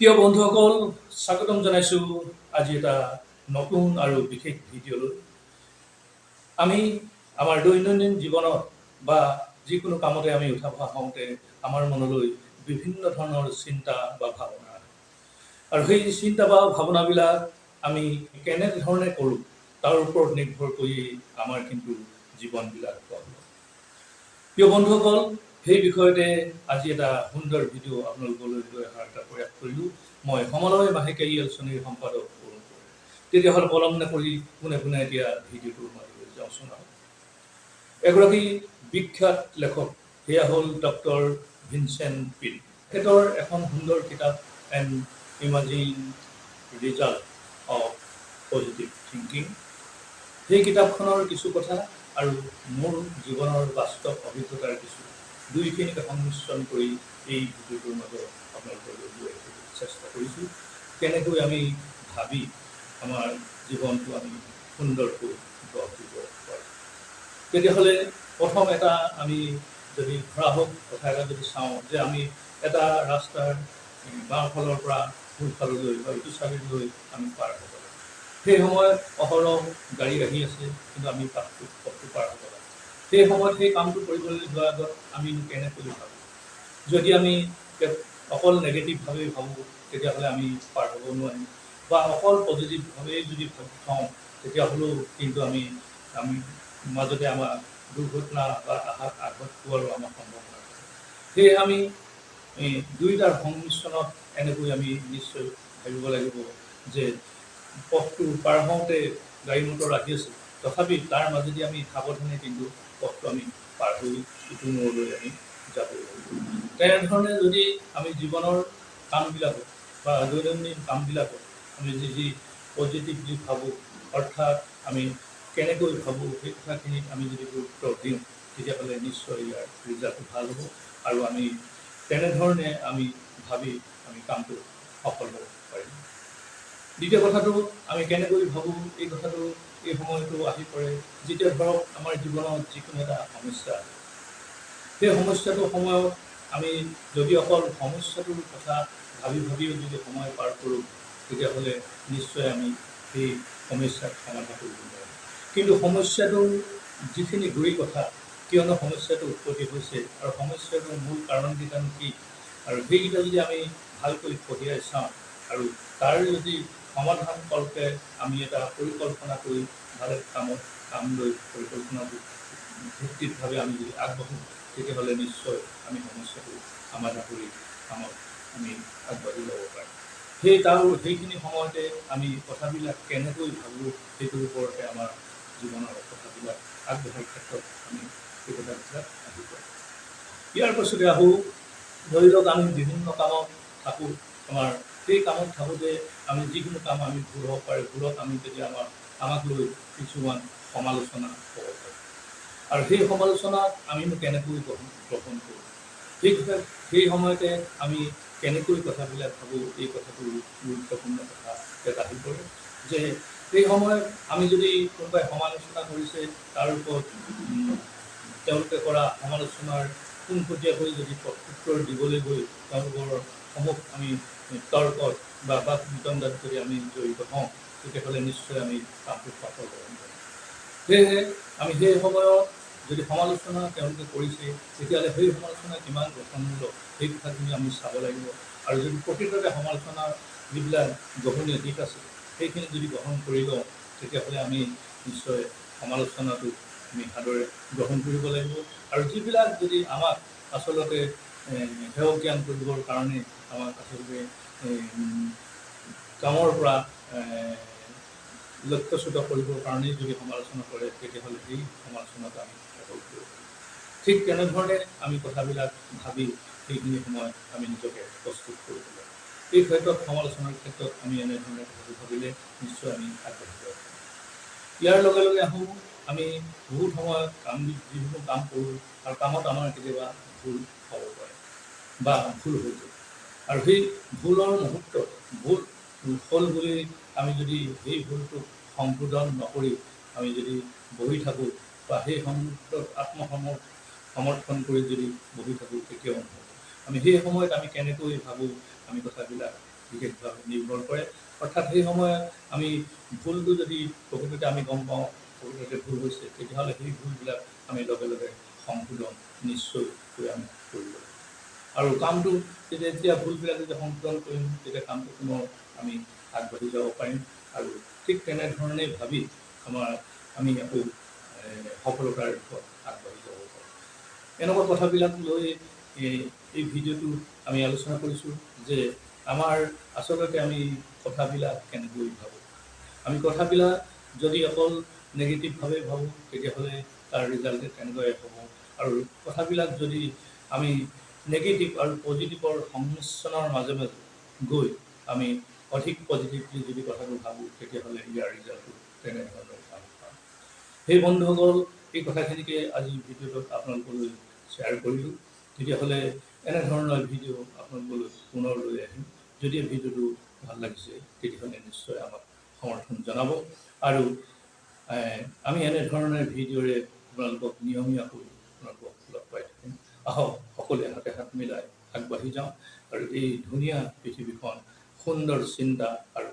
প্ৰিয় বন্ধুসকল, স্বাগতম জনাইছোঁ আজি এটা নতুন আৰু বিশেষ ভিডিঅ'লৈ। আমি আমাৰ দৈনন্দিন জীৱনত বা যিকোনো কামতে আমি উঠা বহা হওঁতে আমাৰ মনলৈ বিভিন্ন ধৰণৰ চিন্তা বা ভাৱনা আহে। আৰু সেই চিন্তা বা ভাৱনাবিলাক আমি কেনেধৰণে কৰোঁ তাৰ ওপৰত নিৰ্ভৰ কৰি আমাৰ কিন্তু জীৱনবিলাক গঢ় লয়। প্ৰিয় বন্ধুসকল, সেই বিষয়তে আজি এটা সুন্দৰ ভিডিঅ' আপোনালোকলৈ লৈ অহাৰ এটা প্ৰয়াস কৰিলোঁ। মই সমলয় মাহেকীয়া আলোচনীৰ সম্পাদক অৰুণ কোঁৱৰে। তেতিয়াহ'লে পলম নকৰি পোনে পোনে এতিয়া ভিডিঅ'টোৰ মাজলৈ যাওঁচোন। এগৰাকী বিখ্যাত লেখক, সেয়া হ'ল ডক্টৰ ভিনচেণ্ট পিল। তেখেতৰ এখন সুন্দৰ কিতাপ N imagine result of positive thinking. সেই কিতাপখনৰ কিছু কথা আৰু মোৰ জীৱনৰ বাস্তৱ অভিজ্ঞতাৰ কিছু দুইখিনিকে সংমিশ্ৰণ কৰি এই ভিডিঅ'টোৰ মাজত আপোনালোকলৈ লৈ আহিবলৈ চেষ্টা কৰিছোঁ। কেনেকৈ আমি ভাবি আমাৰ জীৱনটো আমি সুন্দৰকৈ গঢ় দিব পাৰোঁ। তেতিয়াহ'লে প্ৰথম এটা আমি যদি ধৰা হওক কথা এটা যদি চাওঁ যে আমি এটা ৰাস্তাৰ বাওঁফালৰ পৰা সোঁফাললৈ বা ইটো চাইডলৈ আমি পাৰ হ'ব লাগে। সেই সময়ত অহৰহ গাড়ী আহি আছে, কিন্তু আমি পথটো পাৰ হ'ব লাগে। সেই সময়ত সেই কামটো কৰিবলৈ যোৱাৰ আগত আমি কেনেকৈ ভাবোঁ? যদি আমি অকল নেগেটিভভাৱে ভাবোঁ, তেতিয়াহ'লে আমি পাৰ হ'ব নোৱাৰিম। বা অকল পজিটিভভাৱে যদি থওঁ, তেতিয়াহ'লেও কিন্তু আমি মাজতে আমাৰ দুৰ্ঘটনা বা আঘাত পোৱাৰো আমাৰ সম্ভাৱনা আছে। সেয়ে আমি দুয়োটাৰ সংমিশ্ৰণত এনেকৈ আমি নিশ্চয় ভাবিব লাগিব যে পথটো পাৰ হওঁতে গাড়ী মটৰ আহি আছে, তথাপি তাৰ মাজেদি আমি সাৱধানে কিন্তু পথটো আমি পাৰ হৈ ইটো মূৰলৈ আমি যাব লাগিব। তেনেধৰণে যদি আমি জীৱনৰ কামবিলাকত বা দৈনন্দিন কামবিলাকত আমি যি পজিটিভলি ভাবোঁ, অৰ্থাৎ আমি কেনেকৈ ভাবোঁ সেই কথাখিনিত আমি যদি গুৰুত্ব দিওঁ, তেতিয়াহ'লে নিশ্চয় ইয়াৰ ৰিজাল্টটো ভাল হ'ব আৰু আমি তেনেধৰণে আমি ভাবি আমি কামটো সফল হ'ব পাৰিম। দ্বিতীয় কথাটো, আমি কেনেকৈ ভাবোঁ এই কথাটো এই সময়টো আহি পৰে যেতিয়া ধৰক আমাৰ জীৱনত যিকোনো এটা সমস্যা আছে। সেই সমস্যাটোৰ সময়ত আমি যদি অকল সমস্যাটোৰ কথা ভাবিও যদি সময় পাৰ কৰোঁ, তেতিয়াহ'লে নিশ্চয় আমি সেই সমস্যাক সমাধান কৰিব নোৱাৰিম। কিন্তু সমস্যাটোৰ যিখিনি গুৰি কথা, কিয়নো সমস্যাটো উৎপত্তি হৈছে আৰু সমস্যাটোৰ মূল কাৰণকেইটানো কি, আৰু সেইকেইটা যদি আমি ভালকৈ কঢ়িয়াই চাওঁ আৰু তাৰ যদি সমাধানকল্পে আমি এটা পৰিকল্পনা কৰি ভাল কাম লৈ পৰিকল্পনাটো ভিত্তিতভাৱে আমি যদি আগবাঢ়োঁ, তেতিয়াহ'লে নিশ্চয় আমি সমস্যাটো সমাধান কৰি কামত আমি আগবাঢ়ি ল'ব পাৰিম। সেইখিনি সময়তে আমি কথাবিলাক কেনেকৈ ভাবোঁ সেইটোৰ ওপৰতে আমাৰ জীৱনৰ কথাবিলাক আগবঢ়াৰ ক্ষেত্ৰত আমি সেই কথাবিলাক আহি পৰে। ইয়াৰ পাছতে আহোঁ, ধৰি লওক আমি বিভিন্ন কামত থাকোঁ, আমাৰ সেই কামত থাকোঁতে আমি যিকোনো কাম আমি ভুল হ'ব পাৰে, ভুলত আমি তেতিয়া আমাক লৈ কিছুমান সমালোচনা হ'ব পাৰে। আৰু সেই সমালোচনাক আমিনো কেনেকৈ গ্ৰহণ কৰোঁ, সেই সময়তে আমি কেনেকৈ কথাবিলাক ভাবোঁ, এই কথাটো গুৰুত্বপূৰ্ণ কথা ইয়াত আহি পৰে। যে সেই সময়ত আমি যদি কোনোবাই সমালোচনা কৰিছে, তাৰ ওপৰত তেওঁলোকে কৰা সমালোচনাৰ পোনপটীয়াকৈ যদি উত্তৰ দিবলৈ গৈ তেওঁলোকৰ আমি তৰ্কত বা বাক বিতণ্ডাত যদি আমি জড়িত হওঁ, তেতিয়াহ'লে নিশ্চয় আমি কামটো সফল হ'ব নোৱাৰিম। সেয়েহে আমি সেই সময়ত যদি সমালোচনা তেওঁলোকে কৰিছে, তেতিয়াহ'লে সেই সমালোচনা কিমান গঠনমূলক সেই কথাখিনি আমি চাব লাগিব। আৰু যদি প্ৰকৃততে সমালোচনাৰ যিবিলাক গ্ৰহণীয় দিশ আছে, সেইখিনি যদি গ্ৰহণ কৰি লওঁ, তেতিয়াহ'লে আমি নিশ্চয় সমালোচনাটো আমি সাদৰে গ্ৰহণ কৰিব লাগিব। আৰু যিবিলাক যদি আমাক আচলতে সেৱ জ্ঞান কৰিবৰ কাৰণে আমাক আচলতে কামৰ পৰা লক্ষ্যচ্যুত কৰিবৰ কাৰণেই যদি সমালোচনা কৰে, তেতিয়াহ'লে সেই সমালোচনাটো আমি সফল কৰিব পাৰিম। ঠিক তেনেধৰণে আমি কথাবিলাক ভাবি সেইখিনি সময়ত আমি নিজকে প্ৰস্তুত কৰিব লাগিব। এই ক্ষেত্ৰত সমালোচনাৰ ক্ষেত্ৰত আমি এনেধৰণে ভাবিলে নিশ্চয় আমি আগবাঢ়িব পাৰিম। ইয়াৰ লগে লগে আহোঁ, আমি বহুত সময়ত যিকোনো কাম কৰোঁ আৰু কামত আমাৰ কেতিয়াবা ভুল হ'ব পাৰে বা ভুল হৈ যায়। আৰু সেই ভুলৰ মুহূৰ্তত ভুল হ'ল বুলি আমি যদি সেই ভুলটোক সংশোধন নকৰি আমি যদি বহি থাকোঁ বা সেই মুহূৰ্তত সমৰ্থন কৰি যদি বহি থাকোঁ, তেতিয়াও নহ'ব। আমি সেই সময়ত আমি কেনেকৈ ভাবোঁ, আমি কথাবিলাক বিশেষভাৱে নিৰ্ভৰ কৰে। অৰ্থাৎ সেই সময়ত আমি ভুলটো যদি প্ৰকৃততে আমি গম পাওঁ প্ৰকৃততে ভুল হৈছে, তেতিয়াহ'লে সেই ভুলবিলাক আমি লগে লগে সংশোধন নিশ্চয়কৈ আমি কৰিব লাগিব। আৰু কামটো যেতিয়া ভুলবিলাক যেতিয়া সংশোধন কৰিম, তেতিয়া কামটো পুনৰ আমি আগবাঢ়ি যাব পাৰিম। আৰু ঠিক তেনেধৰণেই ভাবি আমি আকৌ সফলতাৰ দিশত আগবাঢ়ি যাব পাৰোঁ। এনেকুৱা কথাবিলাক লৈ এই ভিডিঅ'টো আমি আলোচনা কৰিছোঁ যে আমাৰ আচলতে আমি কথাবিলাক কেনেকৈ ভাবোঁ। আমি কথাবিলাক যদি অকল নেগেটিভভাৱে ভাবোঁ, তেতিয়াহ'লে তাৰ ৰিজাল্টে তেনেকৈ হ'ব। আৰু কথাবিলাক যদি আমি নেগেটিভ আৰু পজিটিভৰ সংমিশ্ৰণৰ মাজে মাজে গৈ আমি অধিক পজিটিভলি যদি কথাটো ভাবোঁ, তেতিয়াহ'লে ইয়াৰ ৰিজাল্টটো তেনেধৰণৰ আমি পাম। সেই বন্ধুসকল, এই কথাখিনিকে আজি ভিডিঅ'টোত আপোনালোকলৈ শ্বেয়াৰ কৰিলোঁ। তেতিয়াহ'লে এনেধৰণৰ ভিডিঅ' আপোনালোকলৈ পুনৰ লৈ আহিম। যদি এই ভিডিঅ'টো ভাল লাগিছে, তেতিয়াহ'লে নিশ্চয় আমাক সমৰ্থন জনাব। আৰু আমি এনেধৰণৰ ভিডিঅ'ৰে আপোনালোকক নিয়মীয়াকৈ আপোনালোকক লগ পাই থাকিম। আহক সকলোৱে হাতে হাত মিলাই আগবাঢ়ি যাওঁ আৰু এই ধুনীয়া পৃথিৱীখন সুন্দৰ চিন্তা আৰু